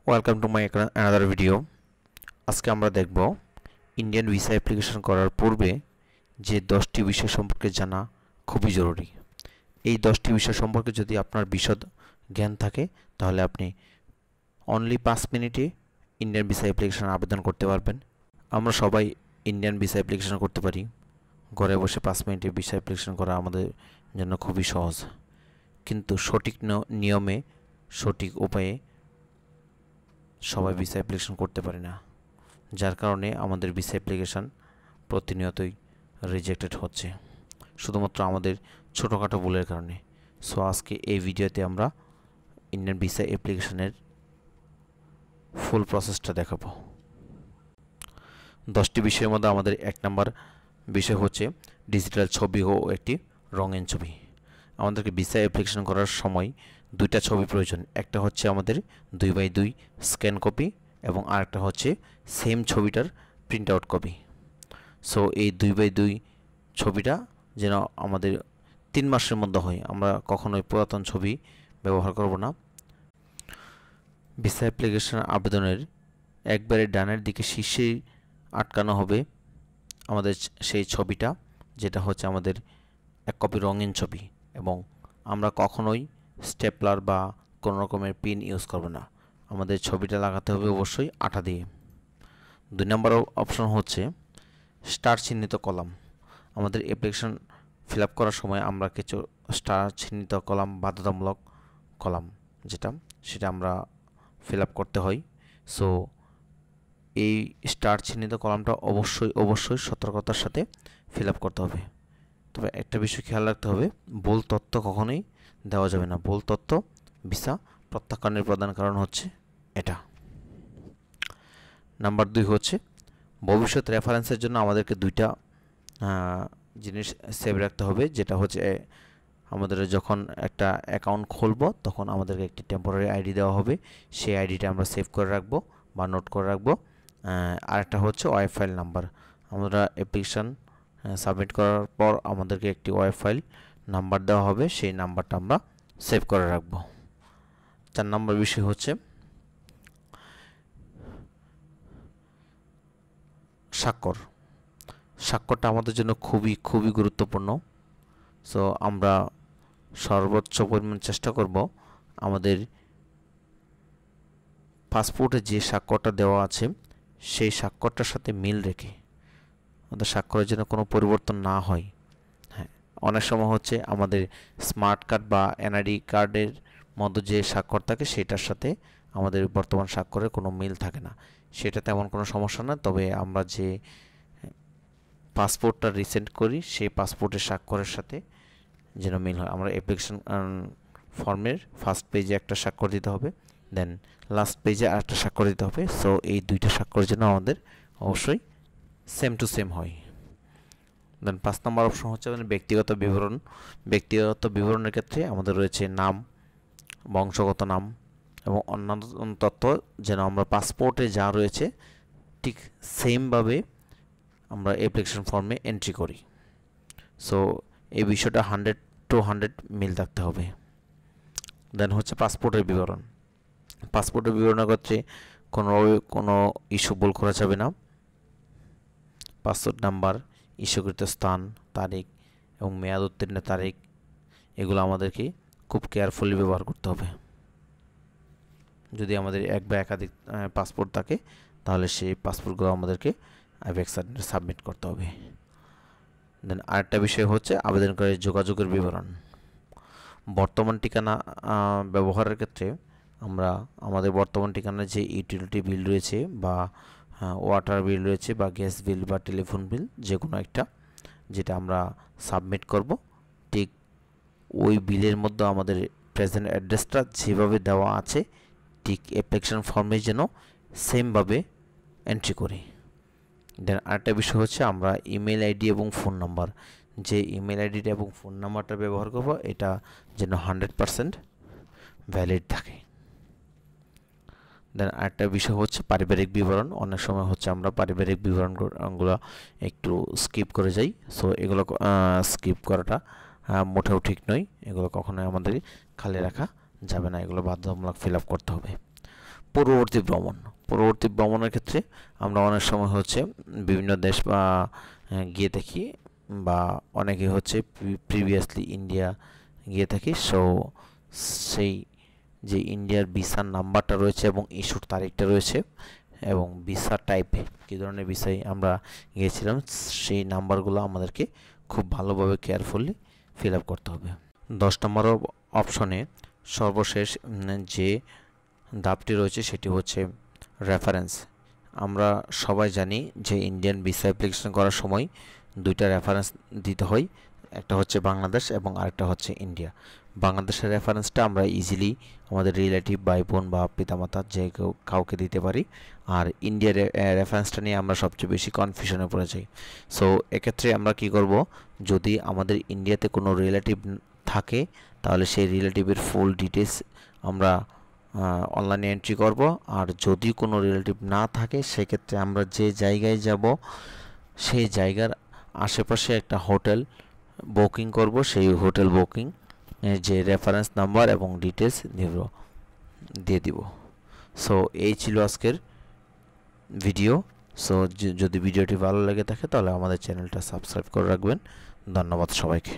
Welcome to my another video. আজকে আমরা দেখব ইন্ডিয়ান ভিসা অ্যাপ্লিকেশন করার পূর্বে যে 10টি বিষয় সম্পর্কে জানা খুবই জরুরি। এই 10টি বিষয় সম্পর্কে যদি আপনার বিশদ জ্ঞান থাকে তাহলে আপনি অনলি 5 মিনিটে ইন্ডিয়ান ভিসা অ্যাপ্লিকেশন আবেদন করতে পারবেন। আমরা সবাই ইন্ডিয়ান ভিসা অ্যাপ্লিকেশন করতে পারি। ঘরে বসে 5 মিনিটে ভিসা অ্যাপ্লিকেশন করা আমাদের জন্য খুবই সহজ, কিন্তু সঠিক নিয়মে সঠিক উপায়ে সবাই ভিসা অ্যাপ্লিকেশন করতে পারে না, যার কারণে আমাদের ভিসা অ্যাপ্লিকেশন প্রতিনিয়তই রিজেক্টেড হচ্ছে শুধুমাত্র আমাদের ছোটোখাটো ভুলের কারণে। সো আজকে এই ভিডিওতে আমরা ইন্ডিয়ান ভিসা অ্যাপ্লিকেশনের ফুল প্রসেসটা দেখাবো। 10টি বিষয়ের মধ্যে আমাদের 1 নম্বর বিষয় হচ্ছে ডিজিটাল ছবি ও একটি রঙিন ছবি। আমাদেরকে ভিসা অ্যাপ্লিকেশন করার সময় দুইটা ছবি প্রয়োজন। একটা হচ্ছে আমাদের 2x2 স্ক্যান কপি এবং আরেকটা হচ্ছে সেম ছবিটার প্রিন্ট আউট কপি। সো এই 2x2 ছবিটা যেন আমাদের 3 মাসের মধ্যে হয়। আমরা কখনোই পুরাতন ছবি ব্যবহার করব না। ভিসা অ্যাপ্লিকেশন আবেদনের একবারে ডানের দিকে শীর্ষে আটকানো হবে আমাদের সেই ছবিটা, যেটা হচ্ছে আমাদের এক কপি রঙিন ছবি, এবং আমরা কখনোই স্টেপলার বা কোনো রকমের পিন ইউজ করব না। আমাদের ছবিটা লাগাতে হবে অবশ্যই আঠা দিয়ে। 2 নম্বর অপশন হচ্ছে স্টার চিহ্নিত কলাম। আমাদের অ্যাপ্লিকেশন ফিল আপ করার সময় আমরা কিছু স্টার চিহ্নিত কলাম, বাধ্যতামূলক কলাম সেটা আমরা ফিল আপ করতে হয়। সো এই স্টার চিহ্নিত কলামটা অবশ্যই সতর্কতার সাথে ফিল আপ করতে হবে। তবে একটা বিষয় খেয়াল রাখতে হবে, ভুল তথ্য কখনোই দেওয়া যাবে না। ভুল তথ্য ভিসা প্রত্যাখ্যানের প্রধান কারণ হচ্ছে এটা। নাম্বার 2 হচ্ছে ভবিষ্যৎ রেফারেন্সের জন্য আমাদেরকে দুইটা জিনিস সেভ রাখতে হবে, যেটা হচ্ছে আমাদের যখন একটা অ্যাকাউন্ট খুলব তখন আমাদেরকে একটি টেম্পোরারি আইডি দেওয়া হবে। সেই আইডিটা আমরা সেভ করে রাখবো বা নোট করে রাখবো। আরেকটা হচ্ছে ওয়েব ফাইল নাম্বার। আমরা অ্যাপ্লিকেশন সাবমিট করার পর আমাদেরকে একটি ওয়েব ফাইল নাম্বার দেওয়া হবে, সেই নাম্বারটা আমরা সেভ করে রাখবো। 4 নম্বর বিষয় হচ্ছে স্বাক্ষরটা আমাদের জন্য খুবই গুরুত্বপূর্ণ। সো আমরা সর্বোচ্চ পরিমাণ চেষ্টা করব আমাদের পাসপোর্টে যে স্বাক্ষরটা দেওয়া আছে সেই স্বাক্ষরটার সাথে মিল রেখে আমাদের স্বাক্ষরের জন্য কোনো পরিবর্তন না হয়। হ্যাঁ, অনেক সময় হচ্ছে আমাদের স্মার্ট কার্ড বা এনআইডি কার্ডের মধ্যে যে স্বাক্ষর থাকে সেটার সাথে আমাদের বর্তমান স্বাক্ষরের কোনো মিল থাকে না। সেটা তেমন কোনো সমস্যা না, তবে আমরা যে পাসপোর্টটা রিসেন্ট করি সেই পাসপোর্টের স্বাক্ষরের সাথে যেন মিল হয়। আমরা অ্যাপ্লিকেশন ফর্মের ফার্স্ট পেজে একটা স্বাক্ষর দিতে হবে, দেন লাস্ট পেজে আরেকটা স্বাক্ষর দিতে হবে। সো এই দুইটা স্বাক্ষরের জন্য আমাদের অবশ্যই সেম টু সেম হয়। দেন 5 নম্বর অপশন হচ্ছে ব্যক্তিগত বিবরণ। ব্যক্তিগত বিবরণের ক্ষেত্রে আমাদের রয়েছে নাম, বংশগত নাম এবং অন্যান্য তথ্য যেন আমরা পাসপোর্টে যা রয়েছে ঠিক সেমভাবে আমরা অ্যাপ্লিকেশন ফর্মে এন্ট্রি করি। সো এই বিষয়টা 100% মিল থাকতে হবে। দেন হচ্ছে পাসপোর্টের বিবরণ। পাসপোর্টের বিবরণের ক্ষেত্রে কোনো ইস্যু ভুল করা যাবে না। পাসপোর্ট নাম্বার, ইস্যুকৃত স্থান, তারিখ এবং মেয়াদ উত্তীর্ণের তারিখ, এগুলো আমাদেরকে খুব কেয়ারফুলি ব্যবহার করতে হবে। যদি আমাদের এক বা একাধিক পাসপোর্ট থাকে তাহলে সেই পাসপোর্টগুলো আমাদেরকে ওয়েবসাইটে সাবমিট করতে হবে। দেন আরেকটা বিষয় হচ্ছে আবেদনকারীর যোগাযোগের বিবরণ। বর্তমান ঠিকানা ব্যবহারের ক্ষেত্রে আমরা আমাদের বর্তমান ঠিকানার যে ইউটিলিটি বিল রয়েছে বা ওয়াটার বিল রয়েছে বা গ্যাস বিল বা টেলিফোন বিল, যে কোনো একটা যেটা আমরা সাবমিট করব, ঠিক ওই বিলের মধ্যে আমাদের প্রেজেন্ট অ্যাড্রেসটা যেভাবে দেওয়া আছে ঠিক অ্যাপ্লিকেশন ফর্মে যেন সেমভাবে এন্ট্রি করি। দেন আরেকটা বিষয় হচ্ছে আমরা ইমেল আইডি এবং ফোন নাম্বার, যে ইমেল আইডিটা এবং ফোন নাম্বারটা ব্যবহার করব এটা যেন 100% ভ্যালিড থাকে। দেন আরেকটা বিষয় হচ্ছে পারিবারিক বিবরণ। অনেক সময় হচ্ছে আমরা পারিবারিক বিবরণগুলো একটু স্কিপ করে যাই। সো এগুলো স্কিপ করাটা মোটেও ঠিক নয়। এগুলো কখনোই আমাদের খালি রাখা যাবে না, এগুলো বাধ্যতামূলক ফিল আপ করতে হবে। পূর্ববর্তী ভ্রমণের ক্ষেত্রে আমরা অনেক সময় হচ্ছে বিভিন্ন দেশ বা গিয়ে থাকি, বা অনেকে হচ্ছে প্রিভিয়াসলি ইন্ডিয়া গিয়ে থাকি। সো সেই যে ইন্ডিয়ার ভিসার নাম্বারটা রয়েছে এবং ইস্যুর তারিখটা রয়েছে এবং ভিসা টাইপে কী ধরনের ভিসায় আমরা গিয়েছিলাম, সেই নাম্বারগুলো আমাদেরকে খুব ভালোভাবে কেয়ারফুলি ফিল আপ করতে হবে। 10 নম্বর অপশনে সর্বশেষ যে ধাপটি রয়েছে সেটি হচ্ছে রেফারেন্স। আমরা সবাই জানি যে ইন্ডিয়ান ভিসা অ্যাপ্লিকেশন করার সময় দুইটা রেফারেন্স দিতে হয়, একটা হচ্ছে বাংলাদেশ এবং আরেকটা হচ্ছে ইন্ডিয়া। বাংলাদেশের রেফারেন্সটা আমরা ইজিলি আমাদের রিলেটিভ ভাই বোন বা পিতামাতা যে কাউকে দিতে পারি, আর ইন্ডিয়ার রেফারেন্সটা নিয়ে আমরা সবচেয়ে বেশি কনফিউশনে পড়ে যাই। সো এক্ষেত্রে আমরা কি করব, যদি আমাদের ইন্ডিয়াতে কোনো রিলেটিভ থাকে তাহলে সেই রিলেটিভের ফুল ডিটেলস আমরা অনলাইনে এন্ট্রি করব, আর যদি কোনো রিলেটিভ না থাকে সেক্ষেত্রে আমরা যে জায়গায় যাব সেই জায়গার আশেপাশে একটা হোটেল বুকিং করব, সেই হোটেল বুকিং যে রেফারেন্স নাম্বার এবং ডিটেলস দিয়ে দিব। সো এই ছিল আজকের ভিডিও। সো যদি ভিডিওটি ভালো লেগে থাকে তাহলে আমাদের চ্যানেলটা সাবস্ক্রাইব করে রাখবেন। ধন্যবাদ সবাইকে।